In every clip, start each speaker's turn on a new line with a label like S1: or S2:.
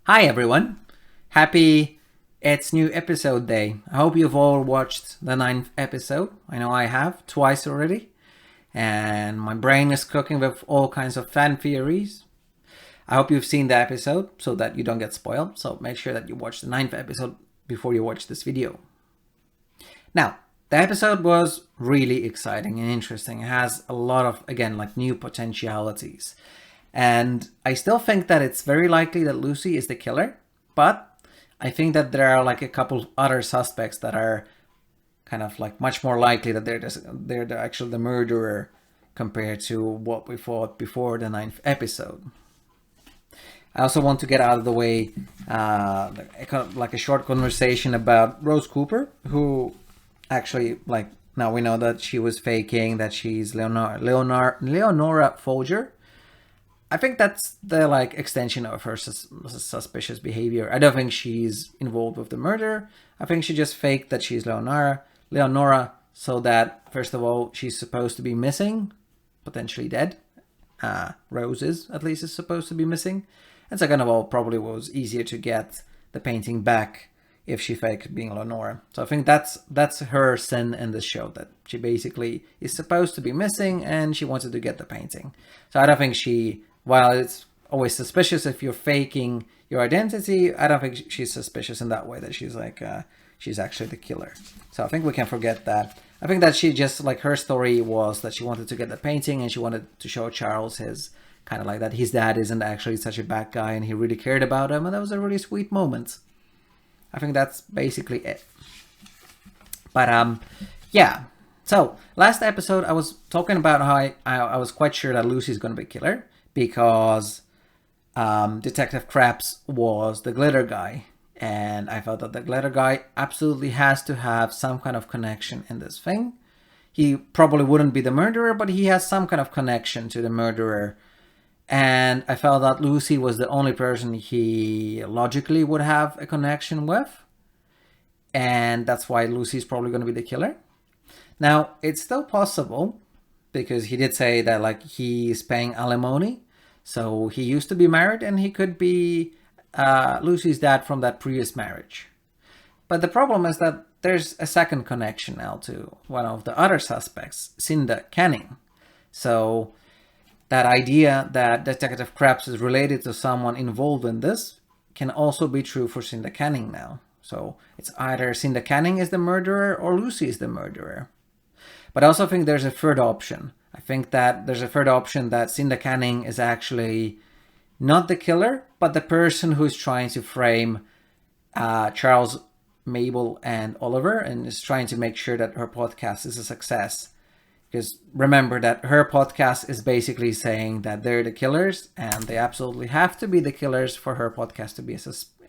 S1: Hi everyone! Happy it's new episode day. I hope you've all watched the ninth episode. I know I have, twice already. And my brain is cooking with all kinds of fan theories. I hope you've seen the episode so that you don't get spoiled. So make sure that you watch the ninth episode before you watch this video. Now, the episode was really exciting and interesting. It has a lot of, again, like new potentialities. And I still think that it's very likely that Lucy is the killer, but I think that there are like a couple other suspects that are kind of like much more likely that they're actually the murderer compared to what we thought before the ninth episode. I also want to get out of the way like a short conversation about Rose Cooper, who actually, like, now we know that she was faking, that she's Leonora Folger. I think that's the like extension of her suspicious behavior. I don't think she's involved with the murder. I think she just faked that she's Leonora, so that first of all she's supposed to be missing, potentially dead. Rose is at least is supposed to be missing, and second of all, probably was easier to get the painting back if she faked being Leonora. So I think that's her sin in this show, that she basically is supposed to be missing and she wanted to get the painting. So I don't think she, while it's always suspicious if you're faking your identity, I don't think she's suspicious in that way, that she's like, she's actually the killer. So I think we can forget that. I think that she just, like, her story was that she wanted to get the painting and she wanted to show Charles his, kind of like that his dad isn't actually such a bad guy and he really cared about him, and that was a really sweet moment. I think that's basically it. But yeah. So last episode I was talking about how I was quite sure that Lucy's going to be killer because Detective Kreps was the glitter guy, and I felt that the glitter guy absolutely has to have some kind of connection in this thing. He probably wouldn't be the murderer, but he has some kind of connection to the murderer. And I felt that Lucy was the only person he logically would have a connection with. And that's why Lucy's probably going to be the killer. Now, it's still possible, because he did say that, like, he's paying alimony. So he used to be married and he could be Lucy's dad from that previous marriage. But the problem is that there's a second connection now to one of the other suspects, Cinda Canning. So that idea that Detective Kreps is related to someone involved in this can also be true for Cinda Canning now. So it's either Cinda Canning is the murderer or Lucy is the murderer. But I also think there's a third option. I think that there's a third option that Cinda Canning is actually not the killer, but the person who's trying to frame Charles, Mabel, and Oliver, and is trying to make sure that her podcast is a success. Because remember that her podcast is basically saying that they're the killers and they absolutely have to be the killers for her podcast to be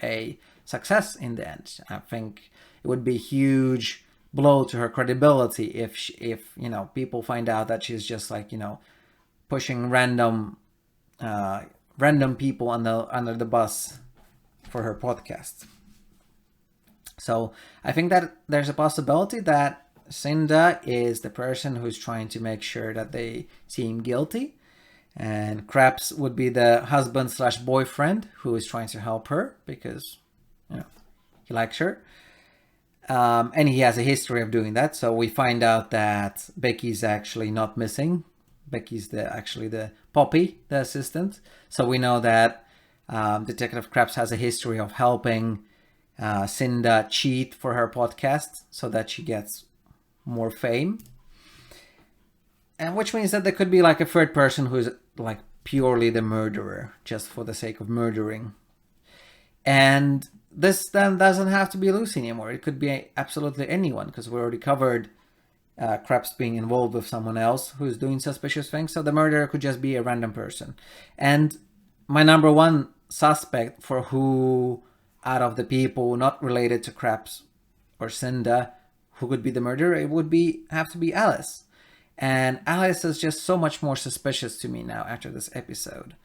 S1: a success in the end. I think it would be a huge blow to her credibility if you know, people find out that she's just, like, you know, pushing random people under the bus for her podcast. So I think that there's a possibility that Cinda is the person who's trying to make sure that they seem guilty, and Kreps would be the husband slash boyfriend who is trying to help her because, you know, he likes her, and he has a history of doing that. So we find out that Becky's actually not missing. Becky's actually the Poppy, the assistant. So we know that Detective Kreps has a history of helping Cinda cheat for her podcast so that she gets more fame, and which means that there could be like a third person who's like purely the murderer just for the sake of murdering. And this then doesn't have to be Lucy anymore. It could be absolutely anyone, because we already covered Kreps being involved with someone else who's doing suspicious things. So the murderer could just be a random person. And my number one suspect for who out of the people not related to Kreps or Cinda who could be the murderer, it would have to be Alice. And Alice is just so much more suspicious to me now after this episode.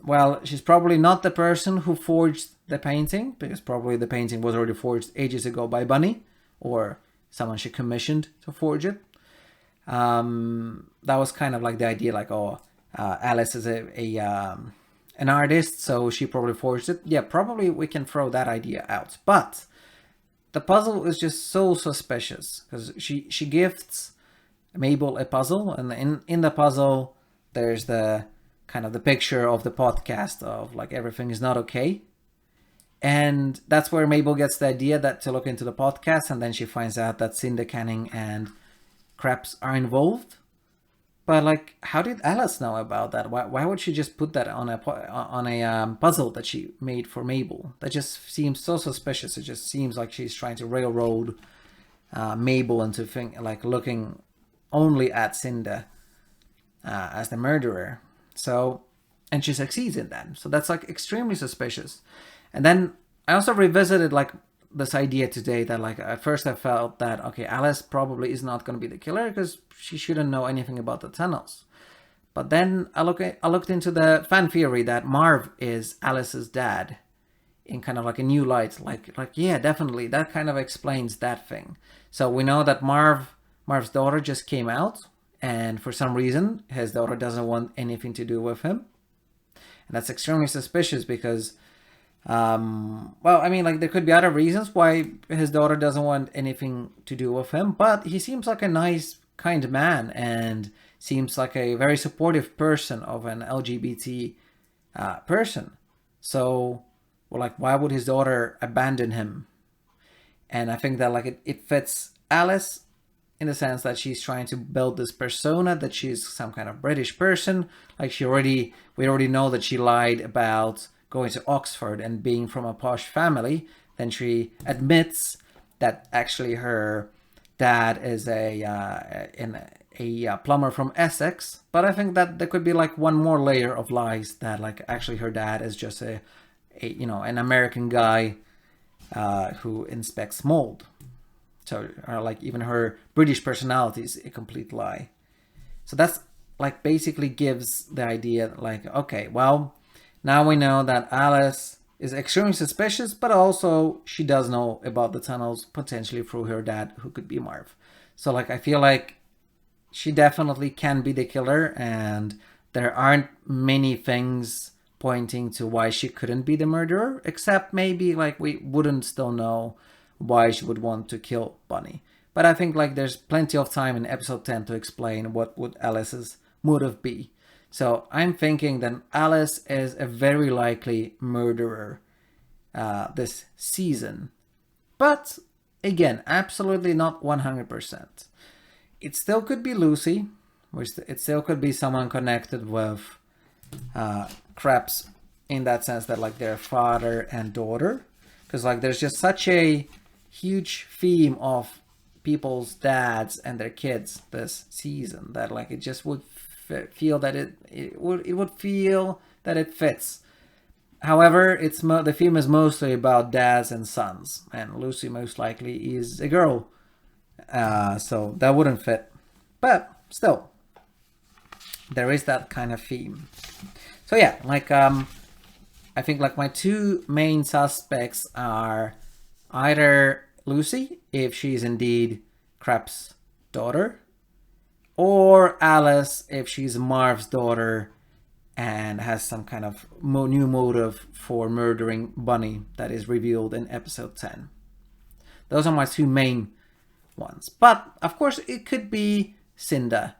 S1: Well, she's probably not the person who forged the painting, because probably the painting was already forged ages ago by Bunny, or someone she commissioned to forge it. That was kind of like the idea, like, oh, Alice is a an artist, so she probably forged it. Yeah, probably we can throw that idea out. But the puzzle is just so suspicious because she gifts Mabel a puzzle, and in the puzzle there's the kind of the picture of the podcast of like everything is not okay. And that's where Mabel gets the idea that to look into the podcast, and then she finds out that Cinda Canning and Kreps are involved. But like, how did Alice know about that? Why would she just put that on a puzzle that she made for Mabel? That just seems so suspicious. It just seems like she's trying to railroad Mabel into looking only at Cinda as the murderer. So, and she succeeds in that. So that's like extremely suspicious. And then I also revisited like this idea today that like at first I felt that okay, Alice probably is not going to be the killer because she shouldn't know anything about the tunnels. But then I looked into the fan theory that Marv is Alice's dad in kind of like a new light. Like yeah, definitely that kind of explains that thing. So we know that Marv's daughter just came out, and for some reason his daughter doesn't want anything to do with him, and that's extremely suspicious because well, I mean, like there could be other reasons why his daughter doesn't want anything to do with him, but he seems like a nice, kind man and seems like a very supportive person of an LGBT person. So, well, like, why would his daughter abandon him? And I think that like it fits Alice in the sense that she's trying to build this persona that she's some kind of British person. Like we already know that she lied about going to Oxford and being from a posh family. Then she admits that actually her dad is a plumber from Essex. But I think that there could be like one more layer of lies that like actually her dad is just an American guy who inspects mold. So like even her British personality is a complete lie. So that's like basically gives the idea like, okay, well, now we know that Alice is extremely suspicious, but also she does know about the tunnels potentially through her dad, who could be Marv. So like I feel like she definitely can be the killer, and there aren't many things pointing to why she couldn't be the murderer, except maybe like we wouldn't still know why she would want to kill Bunny. But I think like there's plenty of time in episode 10 to explain what would Alice's motive be. So I'm thinking that Alice is a very likely murderer this season. But again, absolutely not 100%. It still could be Lucy. It still could be someone connected with Kreps in that sense that like they're father and daughter. Because like there's just such a huge theme of people's dads and their kids this season that like it just would feel that it would feel that it fits. However, the theme is mostly about dads and sons, and Lucy most likely is a girl, so that wouldn't fit. But still, there is that kind of theme. So yeah, like I think like my two main suspects are either Lucy, if she's indeed Kreps' daughter, or Alice if she's Marv's daughter and has some kind of new motive for murdering Bunny that is revealed in episode 10. Those are my two main ones. But of course it could be Cinda.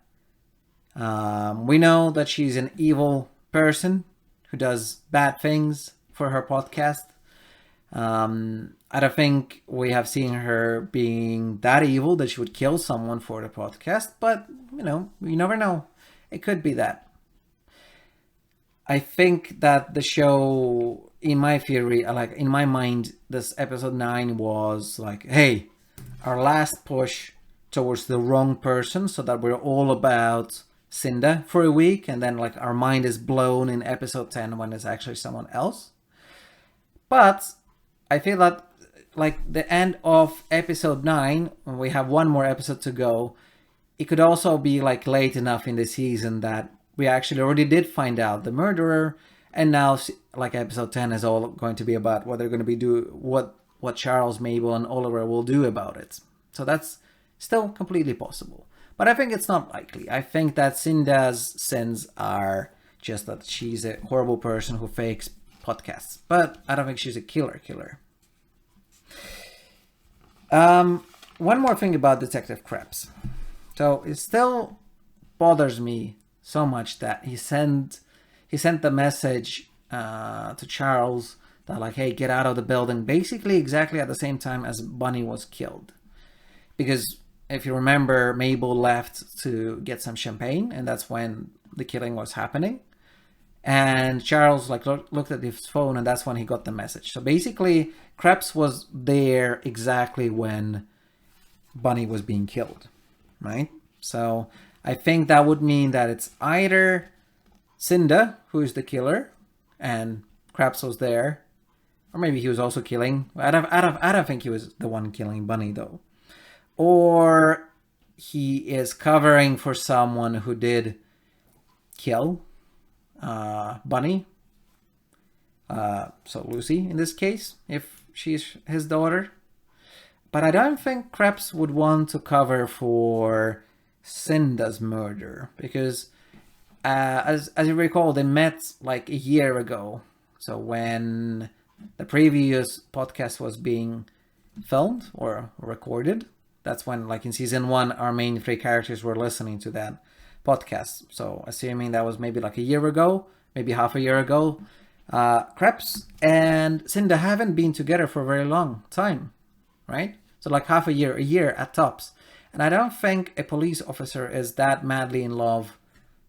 S1: We know that she's an evil person who does bad things for her podcast. I don't think we have seen her being that evil that she would kill someone for the podcast, but you never know. It could be that. I think that the show, in my theory, like in my mind, this episode 9 was like, hey, our last push towards the wrong person, so that we're all about Cinda for a week, and then like our mind is blown in episode 10 when it's actually someone else. But I feel that like the end of episode 9, when we have one more episode to go, it could also be like late enough in the season that we actually already did find out the murderer, and now like episode 10 is all going to be about what they're going to be what Charles, Mabel, and Oliver will do about it. So that's still completely possible. But I think it's not likely. I think that Cinda's sins are just that she's a horrible person who fakes podcasts. But I don't think she's a killer. One more thing about Detective Kreps. So it still bothers me so much that he sent the message to Charles that like, hey, get out of the building, basically exactly at the same time as Bunny was killed. Because if you remember, Mabel left to get some champagne, and that's when the killing was happening. And Charles like looked at his phone, and that's when he got the message. So basically, Kreps was there exactly when Bunny was being killed, right? So I think that would mean that it's either Cinda who is the killer, and Kreps was there, or maybe he was also killing. I don't think he was the one killing Bunny though, or he is covering for someone who did kill Bunny. So Lucy in this case, if she's his daughter. But I don't think Kreps would want to cover for Cinda's murder, because as you recall, they met like a year ago. So when the previous podcast was being filmed or recorded, that's when, like in season 1, our main 3 characters were listening to that podcast. So assuming that was maybe like a year ago, maybe half a year ago, Kreps and Cinda haven't been together for a very long time, right? So like half a year at tops. And I don't think a police officer is that madly in love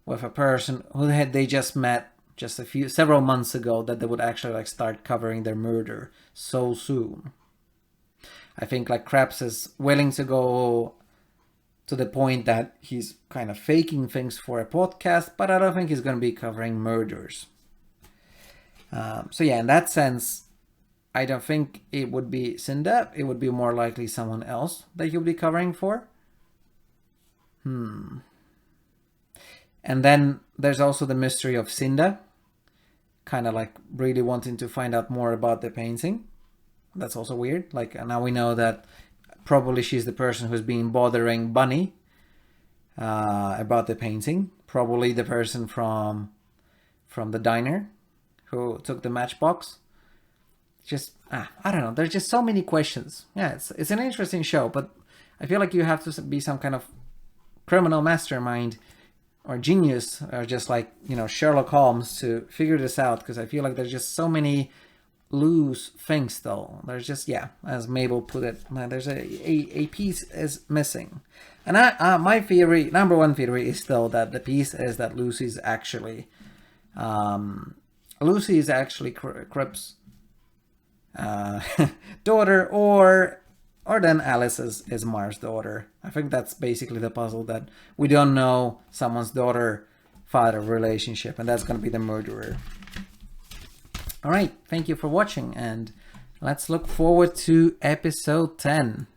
S1: with a person who they just met just several months ago that they would actually like start covering their murder so soon. I think like Kreps is willing to go to the point that he's kind of faking things for a podcast, but I don't think he's going to be covering murders. So yeah, in that sense, I don't think it would be Cinda. It would be more likely someone else that he'll be covering for. And then there's also the mystery of Cinda, kind of like really wanting to find out more about the painting. That's also weird. Like now we know that probably she's the person who's been bothering Bunny about the painting. Probably the person from the diner who took the matchbox. Just I don't know. There's just so many questions. Yeah, it's an interesting show, but I feel like you have to be some kind of criminal mastermind or genius, or just like, you know, Sherlock Holmes to figure this out, because I feel like there's just so many loose things still. There's just, yeah, as Mabel put it, there's a piece is missing. And my theory, number one theory, is still that the piece is that Lucy's actually Kreps' daughter, or then Alice is Mars' daughter. I think that's basically the puzzle, that we don't know someone's daughter-father relationship, and that's going to be the murderer. All right, thank you for watching, and let's look forward to episode 10.